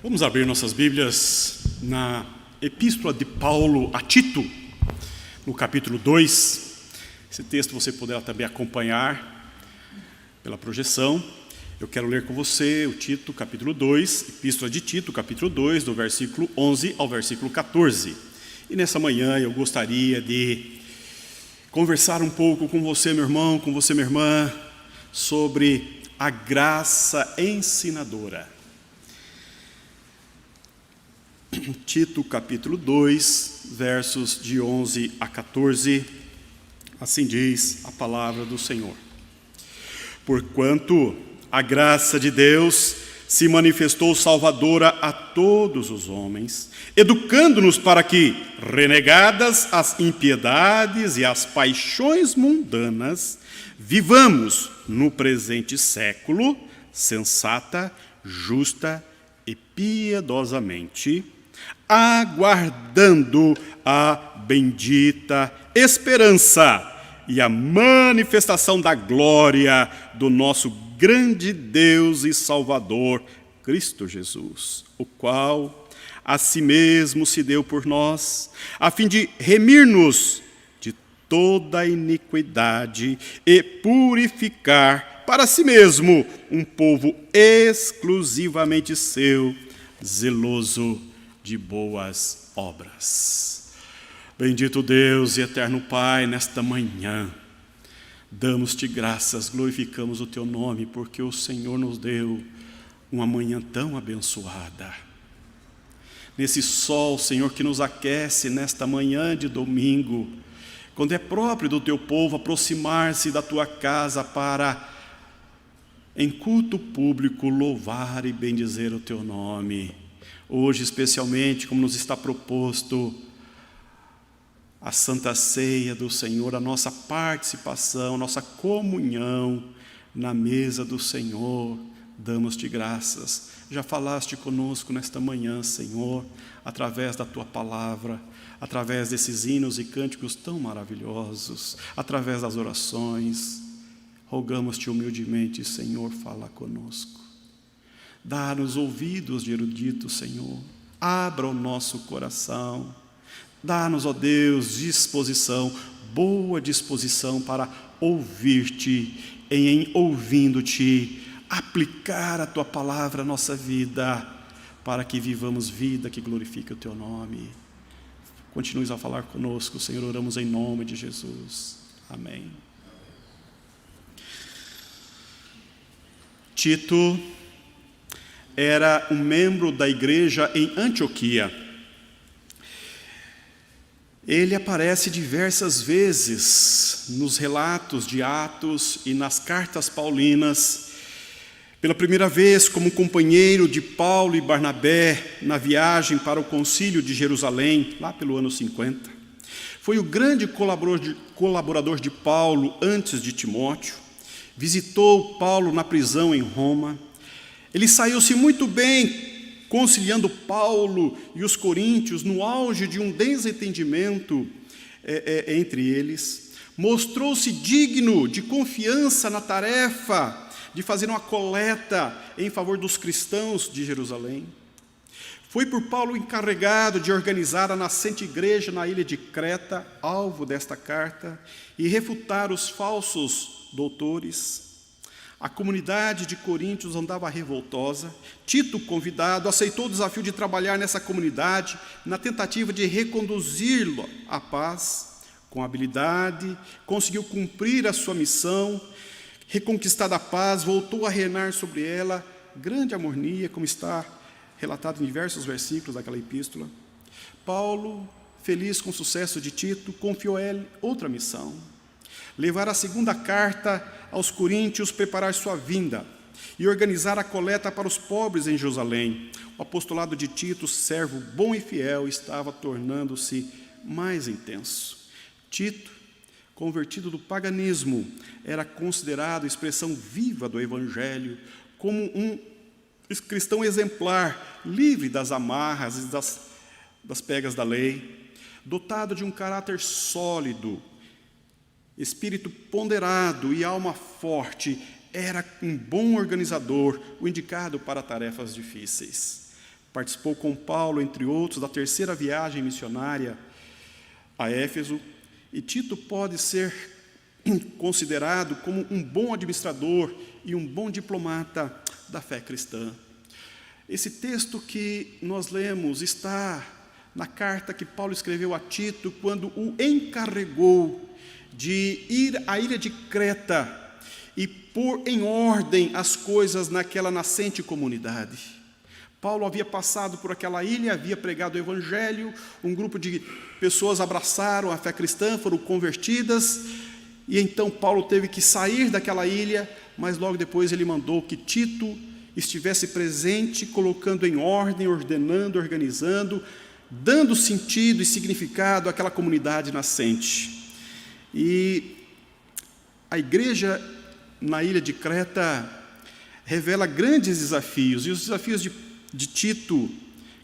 Vamos abrir nossas Bíblias na Epístola de Paulo a Tito, no capítulo 2. Esse texto você poderá também acompanhar pela projeção. Eu quero ler com você o Tito, capítulo 2, Epístola de Tito, capítulo 2, do versículo 11 ao versículo 14. E nessa manhã eu gostaria de conversar um pouco com você, meu irmão, com você, minha irmã, sobre a graça ensinadora. Tito, capítulo 2, versos de 11 a 14, assim diz a palavra do Senhor. Porquanto a graça de Deus se manifestou salvadora a todos os homens, educando-nos para que, renegadas as impiedades e as paixões mundanas, vivamos no presente século sensata, justa e piedosamente, aguardando a bendita esperança e a manifestação da glória do nosso grande Deus e Salvador, Cristo Jesus, o qual a si mesmo se deu por nós, a fim de remir-nos de toda a iniquidade e purificar para si mesmo um povo exclusivamente seu, zeloso de boas obras. Bendito Deus e eterno Pai, nesta manhã, damos-te graças, glorificamos o teu nome, porque o Senhor nos deu uma manhã tão abençoada. Nesse sol, Senhor, que nos aquece nesta manhã de domingo, quando é próprio do teu povo aproximar-se da tua casa para, em culto público, louvar e bendizer o teu nome. Hoje, especialmente, como nos está proposto a Santa Ceia do Senhor, a nossa participação, nossa comunhão na mesa do Senhor, damos-te graças. Já falaste conosco nesta manhã, Senhor, através da tua palavra, através desses hinos e cânticos tão maravilhosos, através das orações. Rogamos-te humildemente, Senhor, fala conosco. Dá-nos ouvidos de erudito, Senhor. Abra o nosso coração. Dá-nos, ó Deus, disposição, boa disposição para ouvir-te e, em ouvindo-te, aplicar a tua palavra à nossa vida, para que vivamos vida que glorifique o teu nome. Continues a falar conosco, Senhor, oramos em nome de Jesus. Amém. Tito era um membro da igreja em Antioquia. Ele aparece diversas vezes nos relatos de Atos e nas cartas paulinas, pela primeira vez como companheiro de Paulo e Barnabé na viagem para o concílio de Jerusalém, lá pelo ano 50. Foi o grande colaborador de Paulo antes de Timóteo, visitou Paulo na prisão em Roma. Ele saiu-se muito bem conciliando Paulo e os coríntios no auge de um desentendimento entre eles. Mostrou-se digno de confiança na tarefa de fazer uma coleta em favor dos cristãos de Jerusalém. Foi por Paulo encarregado de organizar a nascente igreja na ilha de Creta, alvo desta carta, e refutar os falsos doutores. A comunidade de Coríntios andava revoltosa. Tito, convidado, aceitou o desafio de trabalhar nessa comunidade na tentativa de reconduzi-lo à paz. Com habilidade, conseguiu cumprir a sua missão. Reconquistada a paz, voltou a reinar sobre ela grande harmonia, como está relatado em diversos versículos daquela epístola. Paulo, feliz com o sucesso de Tito, confiou a ele outra missão: levar a segunda carta aos coríntios, preparar sua vinda e organizar a coleta para os pobres em Jerusalém. O apostolado de Tito, servo bom e fiel, estava tornando-se mais intenso. Tito, convertido do paganismo, era considerado expressão viva do Evangelho, como um cristão exemplar, livre das amarras e das pegas da lei, dotado de um caráter sólido, espírito ponderado e alma forte, era um bom organizador, o indicado para tarefas difíceis. Participou com Paulo, entre outros, da terceira viagem missionária a Éfeso, e Tito pode ser considerado como um bom administrador e um bom diplomata da fé cristã. Esse texto que nós lemos está na carta que Paulo escreveu a Tito quando o encarregou de ir à ilha de Creta e pôr em ordem as coisas naquela nascente comunidade. Paulo havia passado por aquela ilha, havia pregado o evangelho, um grupo de pessoas abraçaram a fé cristã, foram convertidas, e então Paulo teve que sair daquela ilha, mas logo depois ele mandou que Tito estivesse presente, colocando em ordem, ordenando, organizando, dando sentido e significado àquela comunidade nascente. E a igreja na ilha de Creta revela grandes desafios, e os desafios de Tito,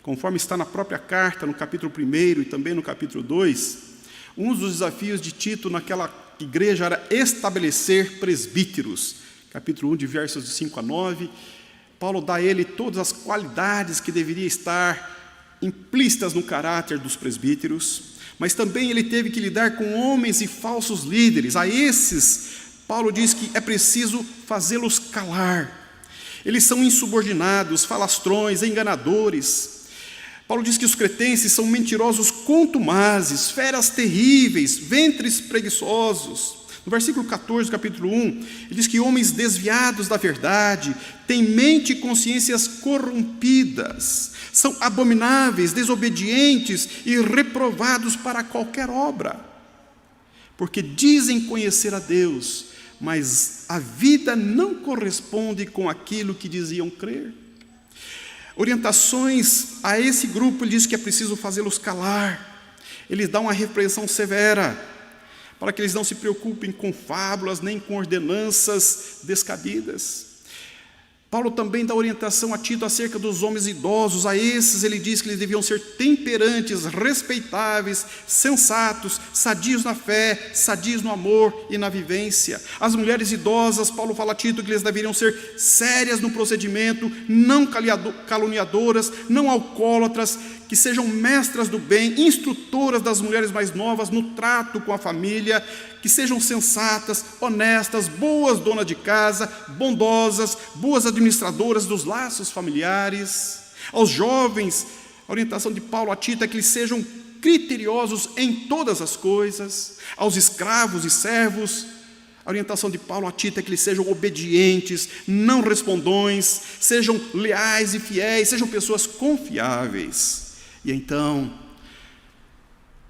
conforme está na própria carta, no capítulo 1 e também no capítulo 2, um dos desafios de Tito naquela igreja era estabelecer presbíteros. Capítulo 1, de versos de 5 a 9, Paulo dá a ele todas as qualidades que deveriam estar implícitas no caráter dos presbíteros, mas também ele teve que lidar com homens e falsos líderes. A esses, Paulo diz que é preciso fazê-los calar. Eles são insubordinados, falastrões, enganadores. Paulo diz que os cretenses são mentirosos contumazes, feras terríveis, ventres preguiçosos. No versículo 14 do capítulo 1, ele diz que homens desviados da verdade, têm mente e consciências corrompidas, são abomináveis, desobedientes e reprovados para qualquer obra, porque dizem conhecer a Deus, mas a vida não corresponde com aquilo que diziam crer. Orientações a esse grupo, ele diz que é preciso fazê-los calar. Ele dá uma repreensão severa, para que eles não se preocupem com fábulas, nem com ordenanças descabidas. Paulo também dá orientação a Tito acerca dos homens idosos. A esses ele diz que eles deviam ser temperantes, respeitáveis, sensatos, sadios na fé, sadios no amor e na vivência. As mulheres idosas, Paulo fala a Tito que eles deveriam ser sérias no procedimento, não caluniadoras, não alcoólatras, que sejam mestras do bem, instrutoras das mulheres mais novas no trato com a família, que sejam sensatas, honestas, boas donas de casa, bondosas, boas administradoras dos laços familiares. Aos jovens, a orientação de Paulo a Tito é que eles sejam criteriosos em todas as coisas. Aos escravos e servos, a orientação de Paulo a Tito é que eles sejam obedientes, não respondões, sejam leais e fiéis, sejam pessoas confiáveis. E então,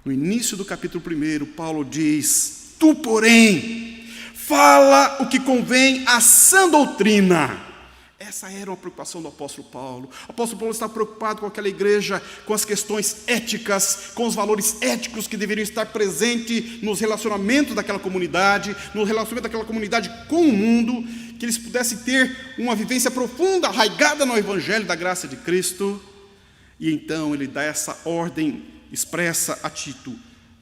no início do capítulo 1, Paulo diz: tu, porém, fala o que convém à sã doutrina. Essa era uma preocupação do apóstolo Paulo. O apóstolo Paulo está preocupado com aquela igreja, com as questões éticas, com os valores éticos que deveriam estar presentes nos relacionamentos daquela comunidade, no relacionamento daquela comunidade com o mundo, que eles pudessem ter uma vivência profunda, arraigada no evangelho da graça de Cristo. E então ele dá essa ordem expressa a Tito: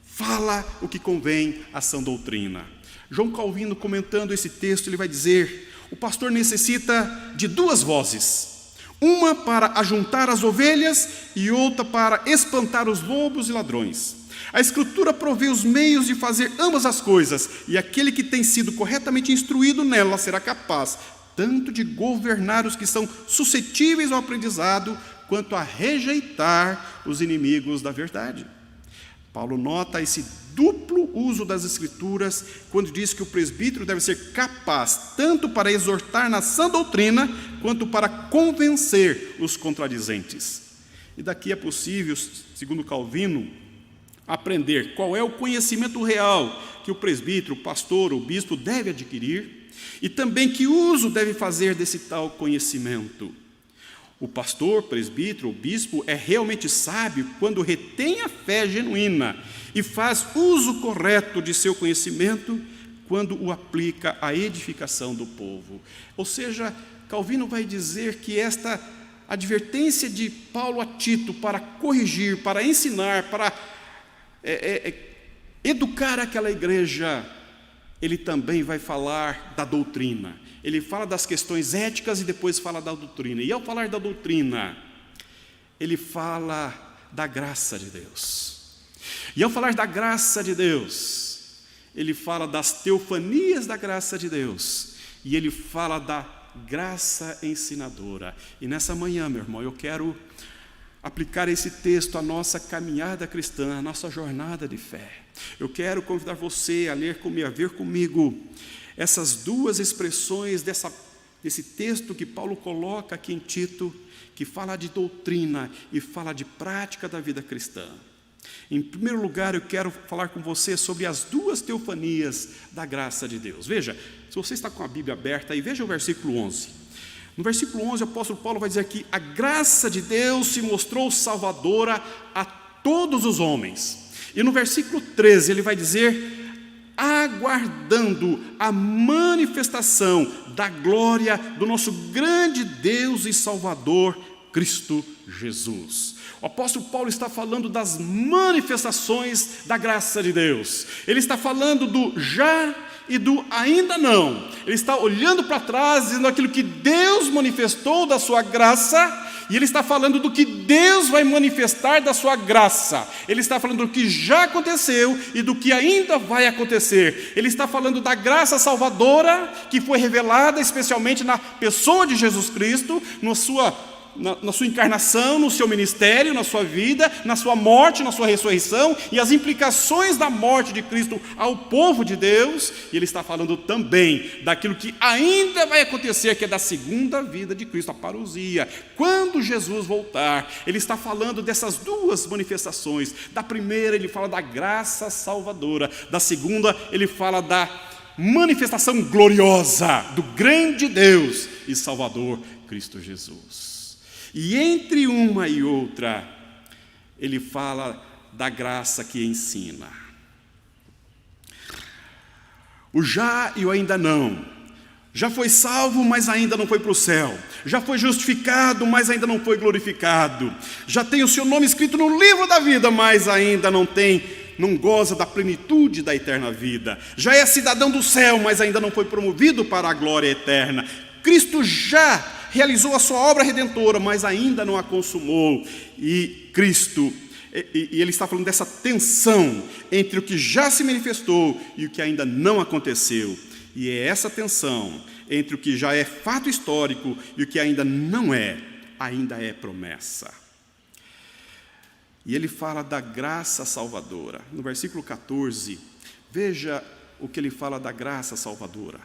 fala o que convém à sã doutrina. João Calvino, comentando esse texto, ele vai dizer: o pastor necessita de duas vozes, uma para ajuntar as ovelhas e outra para espantar os lobos e ladrões. A Escritura provê os meios de fazer ambas as coisas, e aquele que tem sido corretamente instruído nela será capaz tanto de governar os que são suscetíveis ao aprendizado, quanto a rejeitar os inimigos da verdade. Paulo nota esse duplo uso das Escrituras quando diz que o presbítero deve ser capaz tanto para exortar na sã doutrina, quanto para convencer os contradizentes. E daqui é possível, segundo Calvino, aprender qual é o conhecimento real que o presbítero, o pastor, o bispo deve adquirir, e também que uso deve fazer desse tal conhecimento. O pastor, presbítero, o bispo é realmente sábio quando retém a fé genuína e faz uso correto de seu conhecimento quando o aplica à edificação do povo. Ou seja, Calvino vai dizer que esta advertência de Paulo a Tito para corrigir, para ensinar, para educar aquela igreja, ele também vai falar da doutrina. Ele fala das questões éticas e depois fala da doutrina. E ao falar da doutrina, ele fala da graça de Deus. E ao falar da graça de Deus, ele fala das teofanias da graça de Deus. E ele fala da graça ensinadora. E nessa manhã, meu irmão, eu quero aplicar esse texto à nossa caminhada cristã, à nossa jornada de fé. Eu quero convidar você a ler comigo, a ver comigo essas duas expressões desse texto que Paulo coloca aqui em Tito, que fala de doutrina e fala de prática da vida cristã. Em primeiro lugar, eu quero falar com você sobre as duas teofanias da graça de Deus. Veja, se você está com a Bíblia aberta aí, veja o versículo 11. No versículo 11, o apóstolo Paulo vai dizer que a graça de Deus se mostrou salvadora a todos os homens. E no versículo 13, ele vai dizer, aguardando a manifestação da glória do nosso grande Deus e Salvador, Cristo Jesus. O apóstolo Paulo está falando das manifestações da graça de Deus. Ele está falando do já e do ainda não. Ele está olhando para trás, dizendo aquilo que Deus manifestou da sua graça, e ele está falando do que Deus vai manifestar da sua graça. Ele está falando do que já aconteceu e do que ainda vai acontecer. Ele está falando da graça salvadora que foi revelada especialmente na pessoa de Jesus Cristo, na sua encarnação, no seu ministério, na sua vida, na sua morte, na sua ressurreição, e as implicações da morte de Cristo ao povo de Deus. E ele está falando também daquilo que ainda vai acontecer, que é da segunda vida de Cristo, a parousia, quando Jesus voltar. Ele está falando dessas duas manifestações. Da primeira ele fala da graça salvadora, da segunda ele fala da manifestação gloriosa do grande Deus e Salvador, Cristo Jesus. E entre uma e outra, ele fala da graça que ensina. O já e o ainda não. Já foi salvo, mas ainda não foi para o céu. Já foi justificado, mas ainda não foi glorificado. Já tem o seu nome escrito no livro da vida, mas ainda não goza da plenitude da eterna vida. Já é cidadão do céu, mas ainda não foi promovido para a glória eterna. Cristo já realizou a sua obra redentora, mas ainda não a consumou. E Cristo, e ele está falando dessa tensão entre o que já se manifestou e o que ainda não aconteceu. E é essa tensão entre o que já é fato histórico e o que ainda não é, ainda é promessa. E ele fala da graça salvadora. No versículo 14, veja o que ele fala da graça salvadora.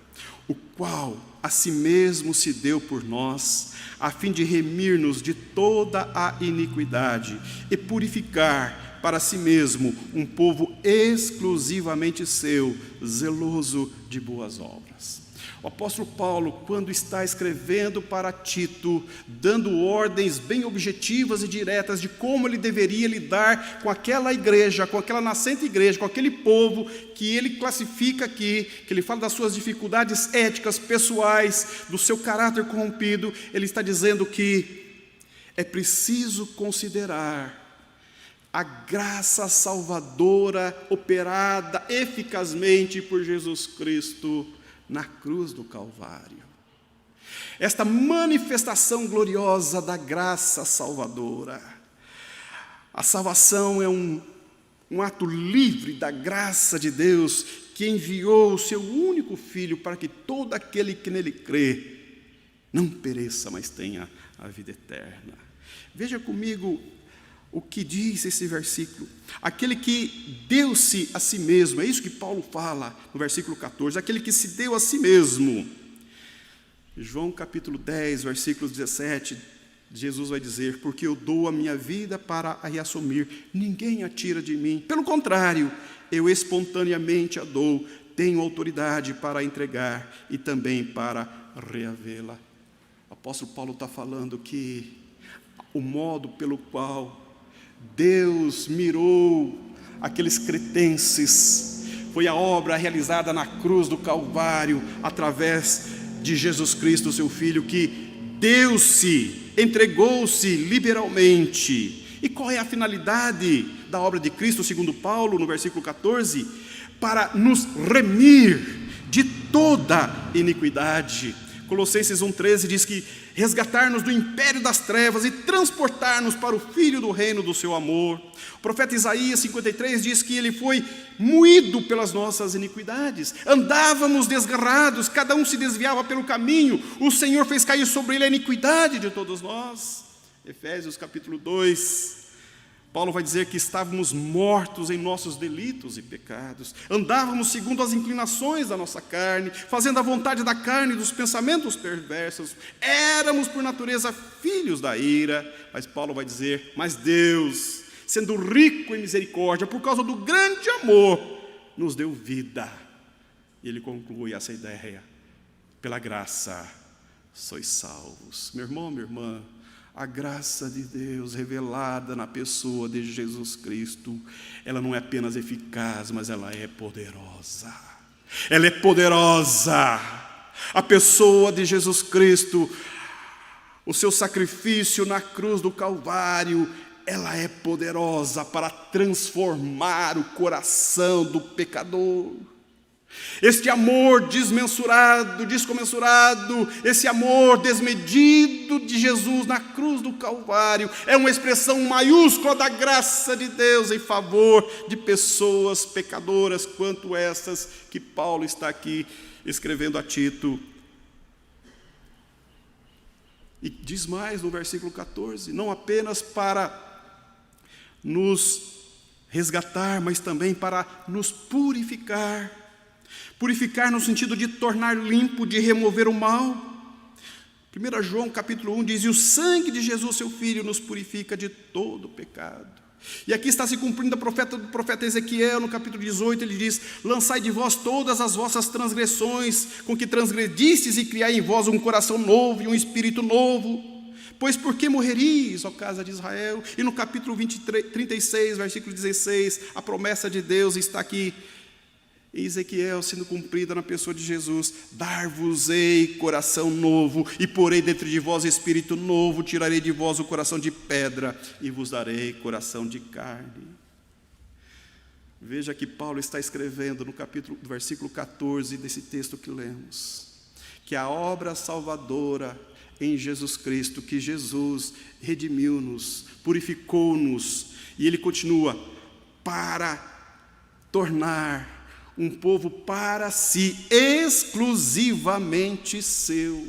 O qual a si mesmo se deu por nós, a fim de remir-nos de toda a iniquidade e purificar para si mesmo um povo exclusivamente seu, zeloso de boas obras. O apóstolo Paulo, quando está escrevendo para Tito, dando ordens bem objetivas e diretas de como ele deveria lidar com aquela igreja, com aquela nascente igreja, com aquele povo que ele classifica aqui, que ele fala das suas dificuldades éticas, pessoais, do seu caráter corrompido, ele está dizendo que é preciso considerar a graça salvadora operada eficazmente por Jesus Cristo na cruz do Calvário. Esta manifestação gloriosa da graça salvadora. A salvação é um ato livre da graça de Deus, que enviou o seu único Filho para que todo aquele que nele crê não pereça, mas tenha a vida eterna. Veja comigo o que diz esse versículo. Aquele que deu-se a si mesmo, é isso que Paulo fala no versículo 14, aquele que se deu a si mesmo. João capítulo 10, versículo 17, Jesus vai dizer, porque eu dou a minha vida para a reassumir, ninguém a tira de mim, pelo contrário, eu espontaneamente a dou, tenho autoridade para a entregar e também para reavê-la. O apóstolo Paulo está falando que o modo pelo qual Deus mirou aqueles cretenses foi a obra realizada na cruz do Calvário, através de Jesus Cristo, seu Filho, que deu-se, entregou-se liberalmente. E qual é a finalidade da obra de Cristo, segundo Paulo, no versículo 14? Para nos remir de toda iniquidade. Colossenses 1,13 diz que resgatar-nos do império das trevas e transportar-nos para o Filho do reino do seu amor. O profeta Isaías 53 diz que ele foi moído pelas nossas iniquidades. Andávamos desgarrados, cada um se desviava pelo caminho, o Senhor fez cair sobre ele a iniquidade de todos nós. Efésios capítulo 2, Paulo vai dizer que estávamos mortos em nossos delitos e pecados, andávamos segundo as inclinações da nossa carne, fazendo a vontade da carne e dos pensamentos perversos, éramos por natureza filhos da ira, mas Paulo vai dizer, mas Deus, sendo rico em misericórdia, por causa do grande amor, nos deu vida. E ele conclui essa ideia, pela graça sois salvos. Meu irmão, minha irmã, a graça de Deus revelada na pessoa de Jesus Cristo, ela não é apenas eficaz, mas ela é poderosa. Ela é poderosa. A pessoa de Jesus Cristo, o seu sacrifício na cruz do Calvário, ela é poderosa para transformar o coração do pecador. Este amor desmensurado, descomensurado, esse amor desmedido de Jesus na cruz do Calvário é uma expressão maiúscula da graça de Deus em favor de pessoas pecadoras quanto essas que Paulo está aqui escrevendo a Tito. E diz mais no versículo 14, não apenas para nos resgatar, mas também para nos purificar. Purificar no sentido de tornar limpo, de remover o mal. 1 João capítulo 1 diz, e o sangue de Jesus, seu Filho, nos purifica de todo pecado. E aqui está se cumprindo do profeta Ezequiel, no capítulo 18, ele diz, lançai de vós todas as vossas transgressões, com que transgredistes, e criai em vós um coração novo e um espírito novo. Pois por que morreríeis, ó casa de Israel? E no capítulo 36, versículo 16, a promessa de Deus está aqui, em Ezequiel, sendo cumprida na pessoa de Jesus, dar-vos-ei coração novo, e porei dentro de vós espírito novo, tirarei de vós o coração de pedra, e vos darei coração de carne. Veja que Paulo está escrevendo no versículo 14 desse texto que lemos, que a obra salvadora em Jesus Cristo, que Jesus redimiu-nos, purificou-nos, e ele continua, para tornar um povo para si, exclusivamente seu.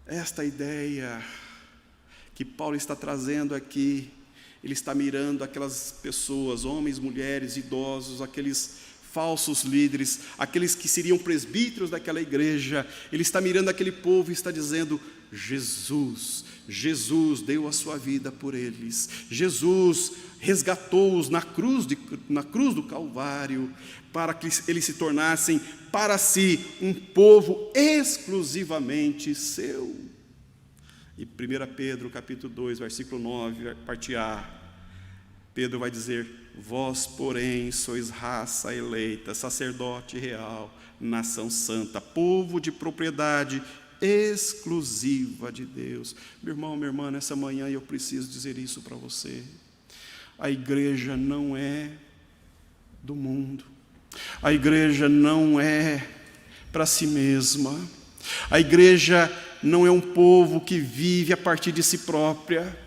Esta ideia que Paulo está trazendo aqui, ele está mirando aquelas pessoas, homens, mulheres, idosos, aqueles falsos líderes, aqueles que seriam presbíteros daquela igreja, ele está mirando aquele povo e está dizendo, Jesus deu a sua vida por eles, Jesus resgatou-os na cruz do Calvário, para que eles se tornassem para si um povo exclusivamente seu. E 1 Pedro capítulo 2, versículo 9, parte A, Pedro vai dizer, vós, porém, sois raça eleita, sacerdote real, nação santa, povo de propriedade exclusiva de Deus. Meu irmão, minha irmã, nessa manhã eu preciso dizer isso para você. A igreja não é do mundo. A igreja não é para si mesma. A igreja não é um povo que vive a partir de si própria.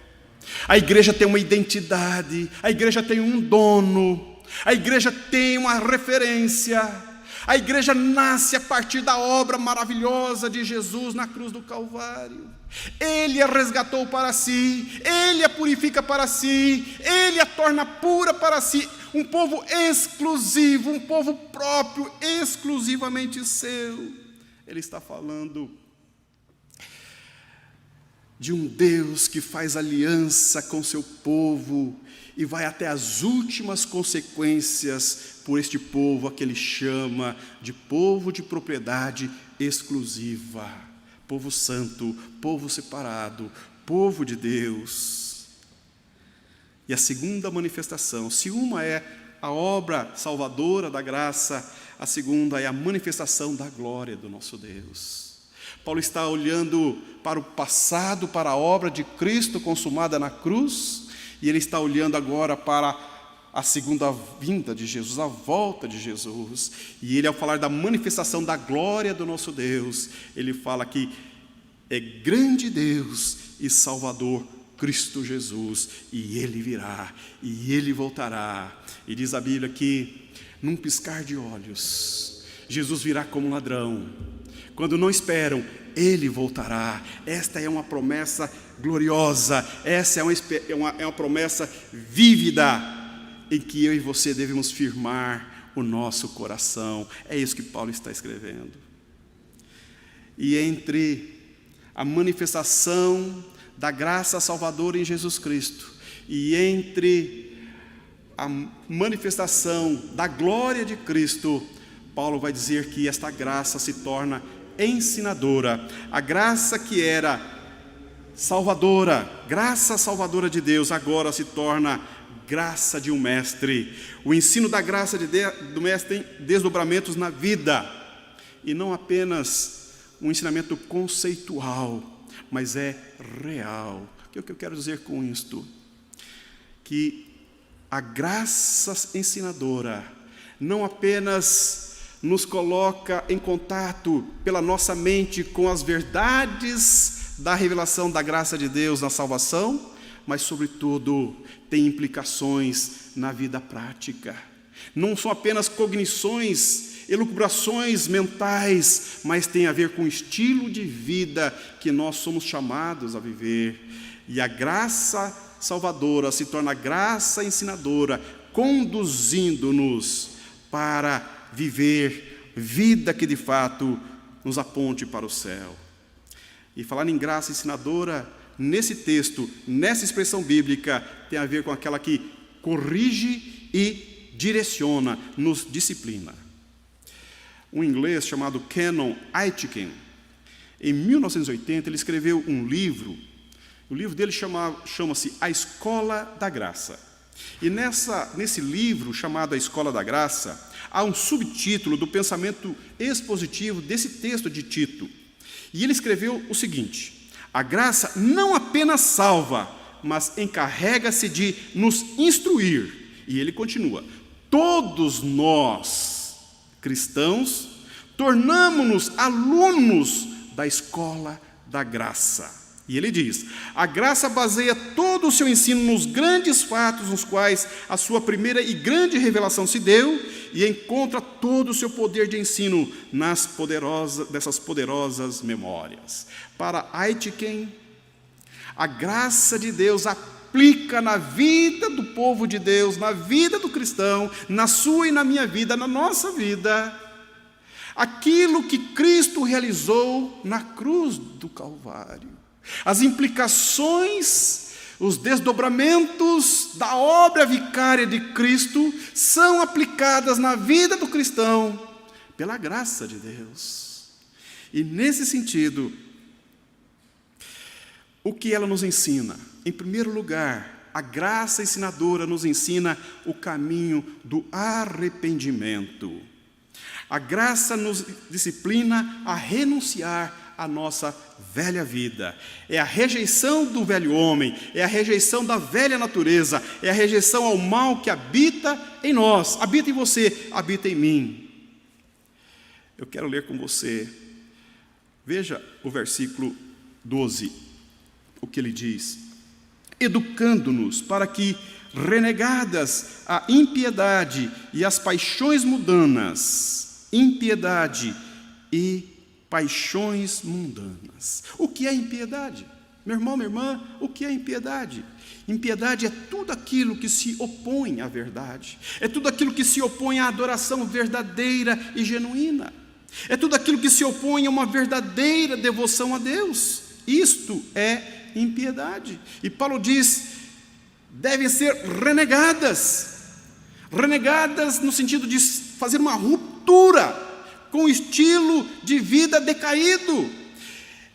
A igreja tem uma identidade. A igreja tem um dono. A igreja tem uma referência. A igreja nasce a partir da obra maravilhosa de Jesus na cruz do Calvário. Ele a resgatou para si, Ele a purifica para si, Ele a torna pura para si. Um povo exclusivo, um povo próprio, exclusivamente seu. Ele está falando de um Deus que faz aliança com seu povo e vai até as últimas consequências por este povo, a que ele chama de povo de propriedade exclusiva, povo santo, povo separado, povo de Deus. E a segunda manifestação, se uma é a obra salvadora da graça, a segunda é a manifestação da glória do nosso Deus. Paulo está olhando para o passado, para a obra de Cristo consumada na cruz, e ele está olhando agora para a segunda vinda de Jesus, a volta de Jesus. E ele, ao falar da manifestação da glória do nosso Deus, ele fala que é grande Deus e Salvador Cristo Jesus, e ele virá, e ele voltará. E diz a Bíblia que, num piscar de olhos, Jesus virá como ladrão. Quando não esperam, ele voltará. Esta é uma promessa gloriosa, essa é uma promessa vívida, em que eu e você devemos firmar o nosso coração. É isso que Paulo está escrevendo. E entre a manifestação da graça salvadora em Jesus Cristo e entre a manifestação da glória de Cristo, Paulo vai dizer que esta graça se torna ensinadora. A graça que era salvadora, graça salvadora de Deus, agora se torna graça de um mestre. O ensino da graça do mestre tem desdobramentos na vida, e não apenas um ensinamento conceitual, mas é real. O que eu quero dizer com isto? Que a graça ensinadora não apenas nos coloca em contato pela nossa mente com as verdades da revelação da graça de Deus na salvação, mas, sobretudo, tem implicações na vida prática. Não são apenas cognições, elucubrações mentais, mas tem a ver com o estilo de vida que nós somos chamados a viver. E a graça salvadora se torna graça ensinadora, conduzindo-nos para viver vida que de fato nos aponte para o céu. E falar em graça ensinadora, nesse texto, nessa expressão bíblica, tem a ver com aquela que corrige e direciona, nos disciplina. Um inglês chamado Canon Aitken, em 1980, ele escreveu um livro. O livro dele chama-se A Escola da Graça. E nesse livro, chamado A Escola da Graça, há um subtítulo do pensamento expositivo desse texto de Tito. E ele escreveu o seguinte: a graça não apenas salva, mas encarrega-se de nos instruir. E ele continua: todos nós, cristãos, tornamo-nos alunos da escola da graça. E ele diz: a graça baseia todo o seu ensino nos grandes fatos nos quais a sua primeira e grande revelação se deu, e encontra todo o seu poder de ensino dessas poderosas memórias. Para Aitken, a graça de Deus aplica na vida do povo de Deus, na vida do cristão, na sua e na minha vida, na nossa vida, aquilo que Cristo realizou na cruz do Calvário. As implicações, os desdobramentos da obra vicária de Cristo são aplicadas na vida do cristão pela graça de Deus. E nesse sentido, o que ela nos ensina? Em primeiro lugar, a graça ensinadora nos ensina o caminho do arrependimento. A graça nos disciplina a renunciar à nossa velha vida. É a rejeição do velho homem, é a rejeição da velha natureza, é a rejeição ao mal que habita em nós, habita em você, habita em mim. Eu quero ler com você, veja o versículo 12, o que ele diz: educando-nos para que, renegadas a impiedade e as paixões mundanas, impiedade e paixões mundanas. O que é impiedade? Meu irmão, minha irmã, o que é impiedade? Impiedade é tudo aquilo que se opõe à verdade, é tudo aquilo que se opõe à adoração verdadeira e genuína, é tudo aquilo que se opõe a uma verdadeira devoção a Deus. Isto é impiedade. E Paulo diz: devem ser renegadas no sentido de fazer uma ruptura com o estilo de vida decaído.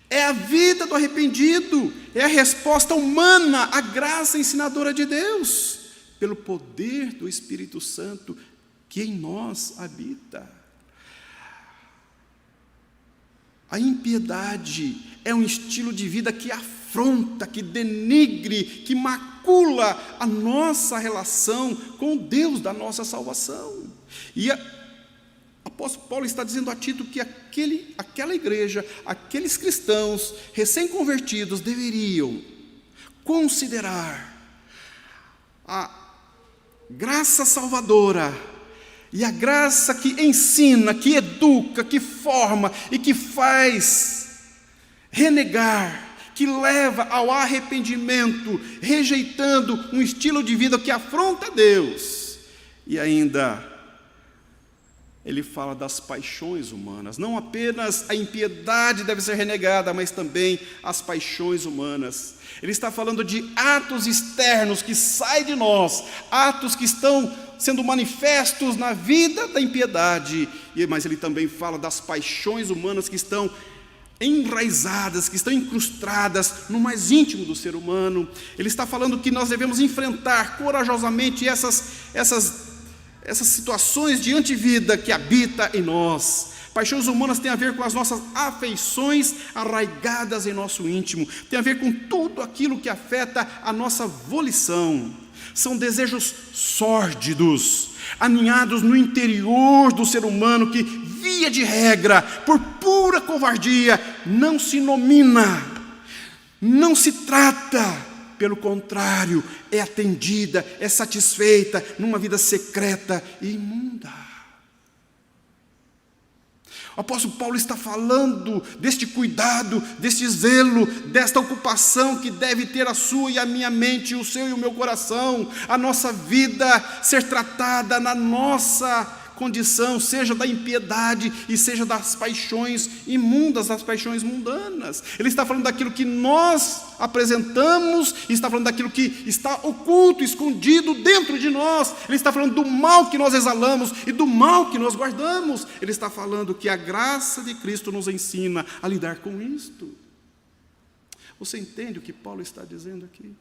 É a vida do arrependido, é a resposta humana à graça ensinadora de Deus, pelo poder do Espírito Santo que em nós habita. A impiedade é um estilo de vida que afasta afronta, que denigre, que macula a nossa relação com o Deus da nossa salvação. E o apóstolo Paulo está dizendo a Tito que aquela igreja, aqueles cristãos recém-convertidos deveriam considerar a graça salvadora e a graça que ensina, que educa, que forma e que faz renegar, que leva ao arrependimento, rejeitando um estilo de vida que afronta a Deus. E ainda ele fala das paixões humanas. Não apenas a impiedade deve ser renegada, mas também as paixões humanas. Ele está falando de atos externos que saem de nós, atos que estão sendo manifestos na vida da impiedade, mas ele também fala das paixões humanas que estão enraizadas, que estão incrustadas no mais íntimo do ser humano. Ele está falando que nós devemos enfrentar corajosamente essas situações de antivida que habita em nós. Paixões humanas têm a ver com as nossas afeições arraigadas em nosso íntimo, tem a ver com tudo aquilo que afeta a nossa volição. São desejos sórdidos, aninhados no interior do ser humano, que, via de regra, por pura covardia, não se nomina, não se trata. Pelo contrário, é atendida, é satisfeita numa vida secreta e imunda. O apóstolo Paulo está falando deste cuidado, deste zelo, desta ocupação que deve ter a sua e a minha mente, o seu e o meu coração, a nossa vida ser tratada na nossa condição, seja da impiedade e seja das paixões imundas, das paixões mundanas. Ele está falando daquilo que nós apresentamos, e está falando daquilo que está oculto, escondido dentro de nós. Ele está falando do mal que nós exalamos e do mal que nós guardamos. Ele está falando que a graça de Cristo nos ensina a lidar com isto. Você entende o que Paulo está dizendo aqui?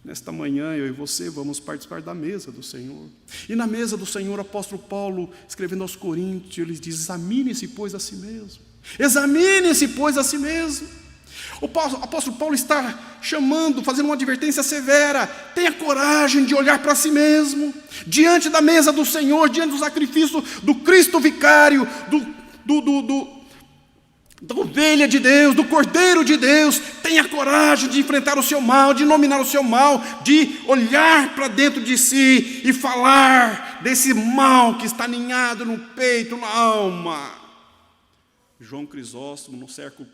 Nesta manhã, eu e você vamos participar da mesa do Senhor. E na mesa do Senhor, o apóstolo Paulo, escrevendo aos Coríntios, ele diz: examine-se, pois, a si mesmo. Examine-se, pois, a si mesmo. O apóstolo Paulo está chamando, fazendo uma advertência severa. Tenha coragem de olhar para si mesmo. Diante da mesa do Senhor, diante do sacrifício do Cristo vicário, da ovelha de Deus, do Cordeiro de Deus, tenha coragem de enfrentar o seu mal, de nominar o seu mal, de olhar para dentro de si e falar desse mal que está aninhado no peito, na alma. João Crisóstomo, no século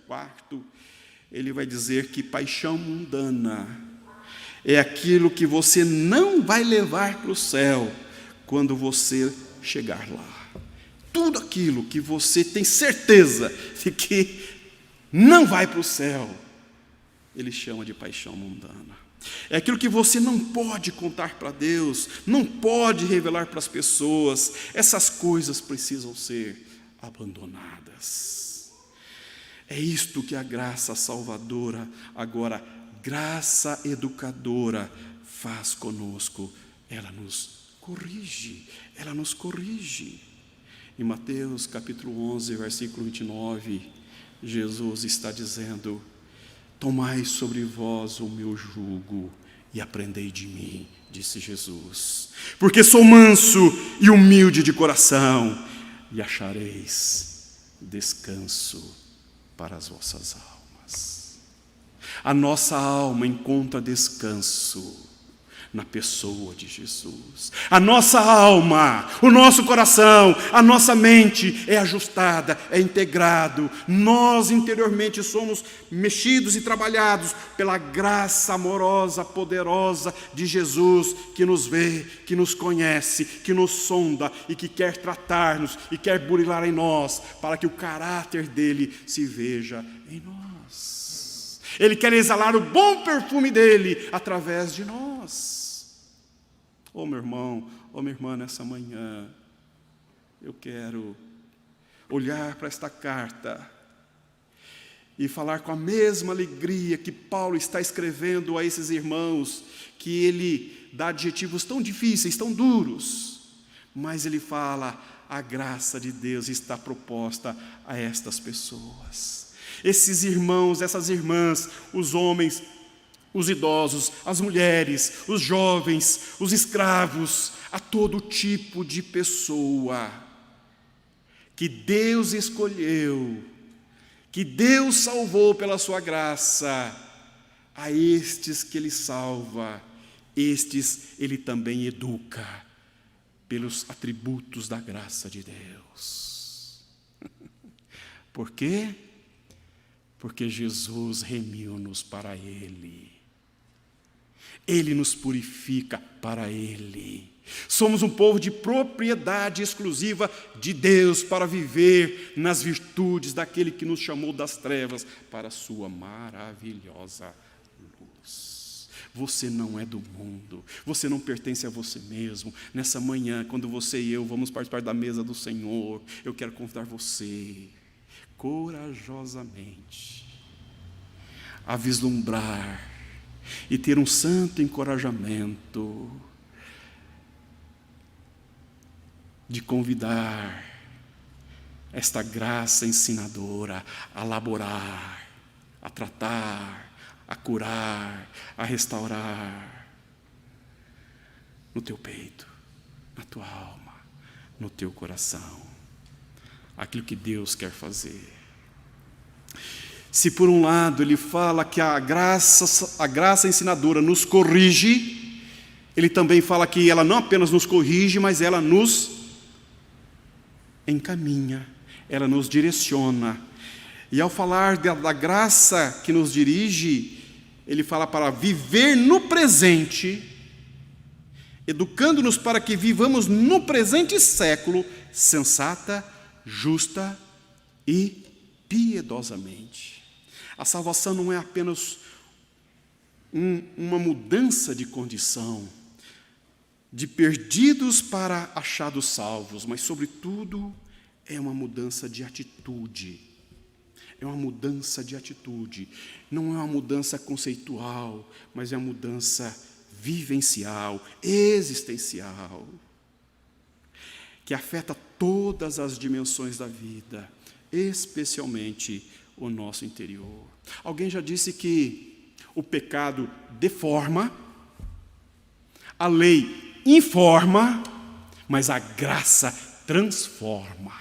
IV, ele vai dizer que paixão mundana é aquilo que você não vai levar para o céu quando você chegar lá. Tudo aquilo que você tem certeza de que não vai para o céu, ele chama de paixão mundana. É aquilo que você não pode contar para Deus, não pode revelar para as pessoas. Essas coisas precisam ser abandonadas. É isto que a graça salvadora, agora graça educadora, faz conosco. Ela nos corrige, ela nos corrige. Em Mateus capítulo 11, versículo 29, Jesus está dizendo: tomai sobre vós o meu jugo e aprendei de mim, disse Jesus, porque sou manso e humilde de coração, e achareis descanso para as vossas almas. A nossa alma encontra descanso na pessoa de Jesus. A nossa alma, o nosso coração, a nossa mente é ajustada, é integrado. Nós interiormente somos mexidos e trabalhados pela graça amorosa, poderosa de Jesus, que nos vê, que nos conhece, que nos sonda e que quer tratar-nos e quer burilar em nós, para que o caráter dele se veja em nós. Ele quer exalar o bom perfume dele através de nós. Oh, meu irmão, oh, minha irmã, nessa manhã, eu quero olhar para esta carta e falar com a mesma alegria que Paulo está escrevendo a esses irmãos, que ele dá adjetivos tão difíceis, tão duros, mas ele fala: a graça de Deus está proposta a estas pessoas. esses irmãos, essas irmãs, os homens, os idosos, as mulheres, os jovens, os escravos, a todo tipo de pessoa que Deus escolheu, que Deus salvou pela sua graça. A estes que Ele salva, estes Ele também educa pelos atributos da graça de Deus. Por quê? Porque Jesus remiu-nos para Ele. Ele nos purifica para Ele. Somos um povo de propriedade exclusiva de Deus para viver nas virtudes daquele que nos chamou das trevas para a sua maravilhosa luz. Você não é do mundo, você não pertence a você mesmo. Nessa manhã, quando você e eu vamos participar da mesa do Senhor, eu quero convidar você, corajosamente, a vislumbrar e ter um santo encorajamento de convidar esta graça ensinadora a laborar, a tratar, a curar, a restaurar no teu peito, na tua alma, no teu coração, aquilo que Deus quer fazer. Se por um lado Ele fala que a graça ensinadora nos corrige, Ele também fala que ela não apenas nos corrige, mas ela nos encaminha, ela nos direciona. E ao falar da graça que nos dirige, Ele fala para viver no presente, educando-nos para que vivamos no presente século, sensata, justa e piedosamente. A salvação não é apenas uma mudança de condição, de perdidos para achados salvos, mas, sobretudo, é uma mudança de atitude. É uma mudança de atitude. Não é uma mudança conceitual, mas é uma mudança vivencial, existencial, que afeta todas as dimensões da vida, especialmente o nosso interior. Alguém já disse que o pecado deforma, a lei informa, mas a graça transforma.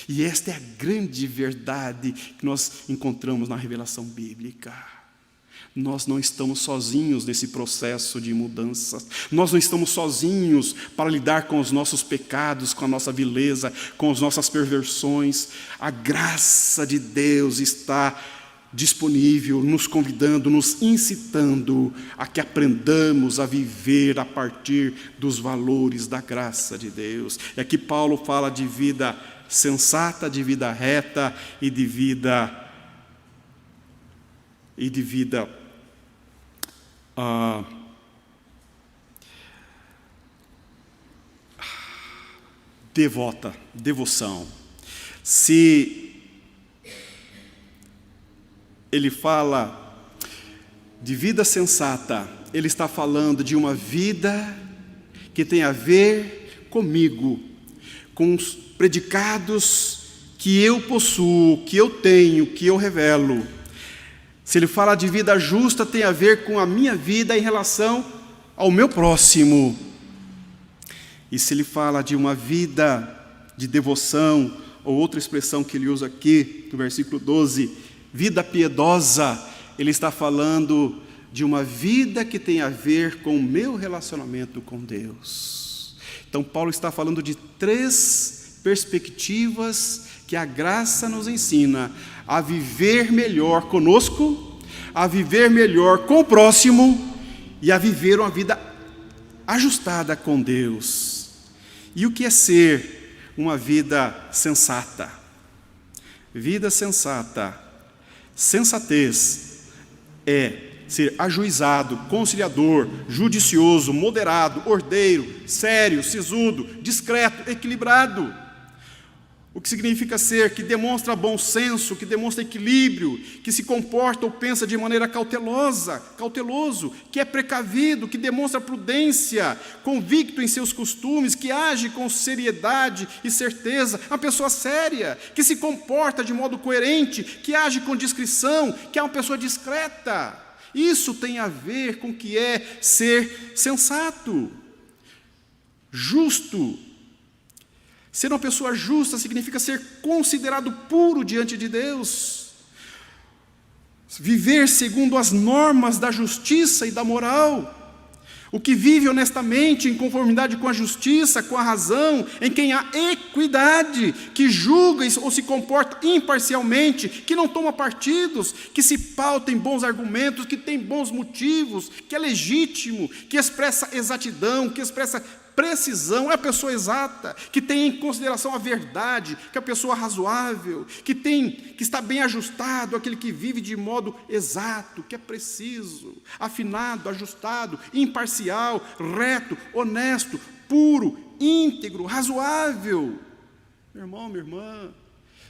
E esta é a grande verdade que nós encontramos na revelação bíblica. Nós não estamos sozinhos nesse processo de mudança. Nós não estamos sozinhos para lidar com os nossos pecados, com a nossa vileza, com as nossas perversões. A graça de Deus está disponível, nos convidando, nos incitando a que aprendamos a viver a partir dos valores da graça de Deus. É que Paulo fala de vida sensata, de vida reta e de vida devota, devoção. Se ele fala de vida sensata, ele está falando de uma vida que tem a ver comigo, com os predicados que eu possuo, que eu tenho, que eu revelo. Se ele fala de vida justa, tem a ver com a minha vida em relação ao meu próximo. E se ele fala de uma vida de devoção, ou outra expressão que ele usa aqui, no versículo 12, vida piedosa, ele está falando de uma vida que tem a ver com o meu relacionamento com Deus. Então, Paulo está falando de 3 perspectivas que a graça nos ensina a viver melhor conosco, a viver melhor com o próximo e a viver uma vida ajustada com Deus. E o que é ser uma vida sensata? Vida sensata, sensatez é ser ajuizado, conciliador, judicioso, moderado, ordeiro, sério, sisudo, discreto, equilibrado. O que significa ser que demonstra bom senso, que demonstra equilíbrio, que se comporta ou pensa de maneira cauteloso, que é precavido, que demonstra prudência, convicto em seus costumes, que age com seriedade e certeza, uma pessoa séria, que se comporta de modo coerente, que age com discrição, que é uma pessoa discreta. Isso tem a ver com o que é ser sensato, justo. Ser uma pessoa justa significa ser considerado puro diante de Deus. Viver segundo as normas da justiça e da moral. O que vive honestamente, em conformidade com a justiça, com a razão, em quem há equidade, que julga ou se comporta imparcialmente, que não toma partidos, que se pauta em bons argumentos, que tem bons motivos, que é legítimo, que expressa exatidão, que expressa precisão, é a pessoa exata, que tem em consideração a verdade, que é a pessoa razoável, que está bem ajustado, aquele que vive de modo exato, que é preciso, afinado, ajustado, imparcial, reto, honesto, puro, íntegro, razoável. Meu irmão, minha irmã,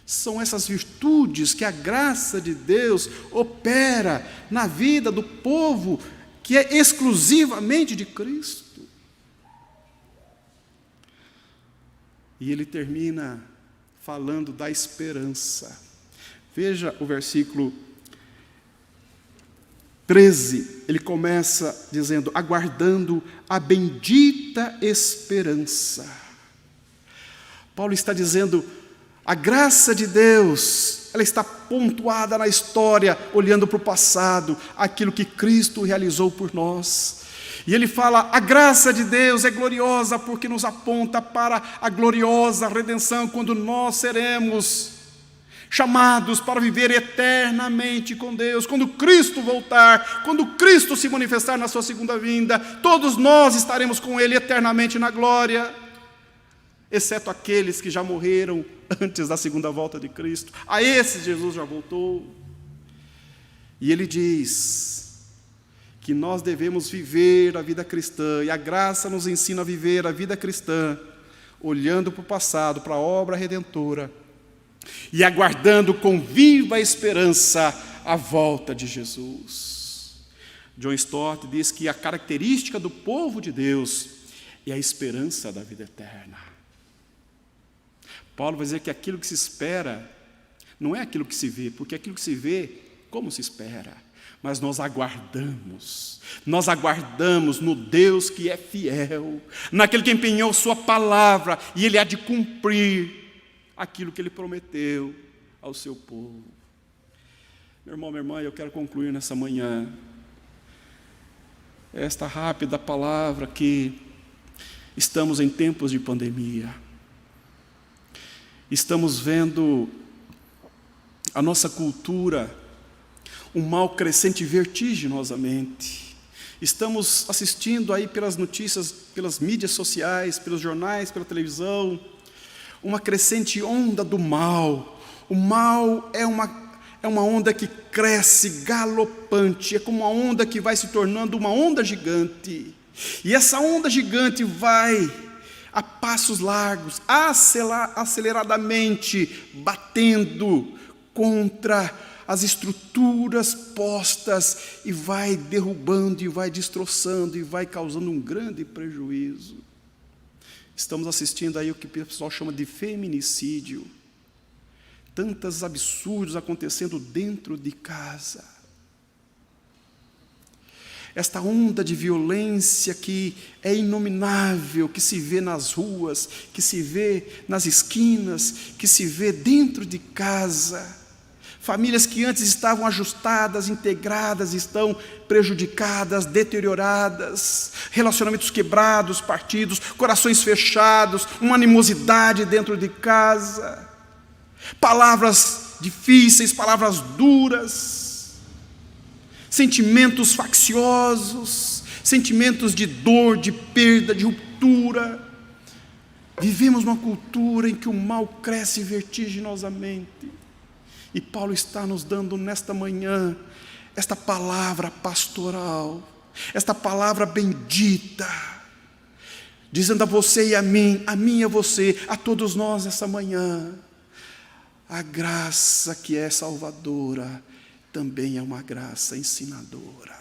são essas virtudes que a graça de Deus opera na vida do povo que é exclusivamente de Cristo. E ele termina falando da esperança. Veja o versículo 13, ele começa dizendo, aguardando a bendita esperança. Paulo está dizendo, a graça de Deus, ela está pontuada na história, olhando para o passado, aquilo que Cristo realizou por nós. E ele fala, a graça de Deus é gloriosa porque nos aponta para a gloriosa redenção, quando nós seremos chamados para viver eternamente com Deus. Quando Cristo voltar, quando Cristo se manifestar na sua segunda vinda, todos nós estaremos com Ele eternamente na glória, exceto aqueles que já morreram antes da segunda volta de Cristo. A esses Jesus já voltou. E ele diz que nós devemos viver a vida cristã, e a graça nos ensina a viver a vida cristã, olhando para o passado, para a obra redentora, e aguardando com viva esperança a volta de Jesus. John Stott diz que a característica do povo de Deus é a esperança da vida eterna. Paulo vai dizer que aquilo que se espera não é aquilo que se vê, porque aquilo que se vê, como se espera? Mas nós aguardamos no Deus que é fiel, naquele que empenhou sua palavra, e Ele há de cumprir aquilo que Ele prometeu ao seu povo. Meu irmão, minha irmã, eu quero concluir nessa manhã, esta rápida palavra que estamos em tempos de pandemia, estamos vendo a nossa cultura um mal crescente vertiginosamente. Estamos assistindo aí pelas notícias, pelas mídias sociais, pelos jornais, pela televisão, uma crescente onda do mal. O mal é uma onda que cresce galopante, é como uma onda que vai se tornando uma onda gigante. E essa onda gigante vai a passos largos, aceleradamente, batendo contra as estruturas postas, e vai derrubando, e vai destroçando, e vai causando um grande prejuízo. Estamos assistindo aí o que o pessoal chama de feminicídio. Tantos absurdos acontecendo dentro de casa. Esta onda de violência que é inominável, que se vê nas ruas, que se vê nas esquinas, que se vê dentro de casa. Famílias que antes estavam ajustadas, integradas, estão prejudicadas, deterioradas, relacionamentos quebrados, partidos, corações fechados, uma animosidade dentro de casa, palavras difíceis, palavras duras, sentimentos facciosos, sentimentos de dor, de perda, de ruptura. Vivemos numa cultura em que o mal cresce vertiginosamente. E Paulo está nos dando nesta manhã esta palavra pastoral, esta palavra bendita, dizendo a você e a mim e a você, a todos nós essa manhã, A graça que é salvadora também é uma graça ensinadora.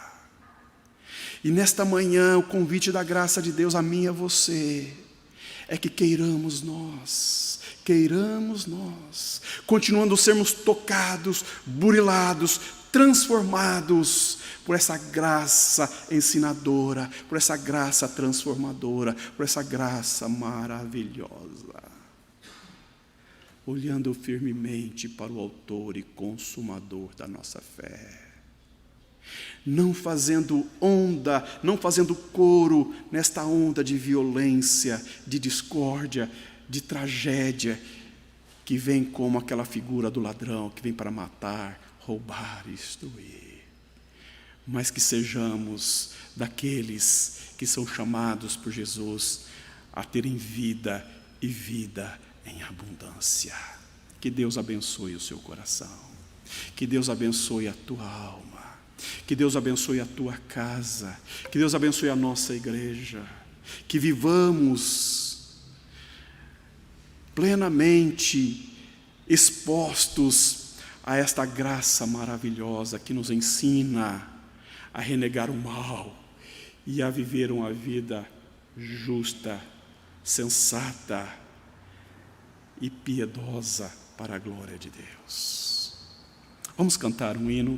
E nesta manhã, o convite da graça de Deus a mim e a você é que queiramos nós, continuando sermos tocados, burilados, transformados por essa graça ensinadora, por essa graça transformadora, por essa graça maravilhosa. Olhando firmemente para o autor e consumador da nossa fé. Não fazendo onda, não fazendo coro nesta onda de violência, de discórdia, de tragédia, que vem como aquela figura do ladrão, que vem para matar, roubar e destruir. Mas que sejamos daqueles que são chamados por Jesus a terem vida e vida em abundância. Que Deus abençoe o seu coração. Que Deus abençoe a tua alma. Que Deus abençoe a tua casa. Que Deus abençoe a nossa igreja. Que vivamos plenamente expostos a esta graça maravilhosa que nos ensina a renegar o mal e a viver uma vida justa, sensata e piedosa para a glória de Deus. Vamos cantar um hino.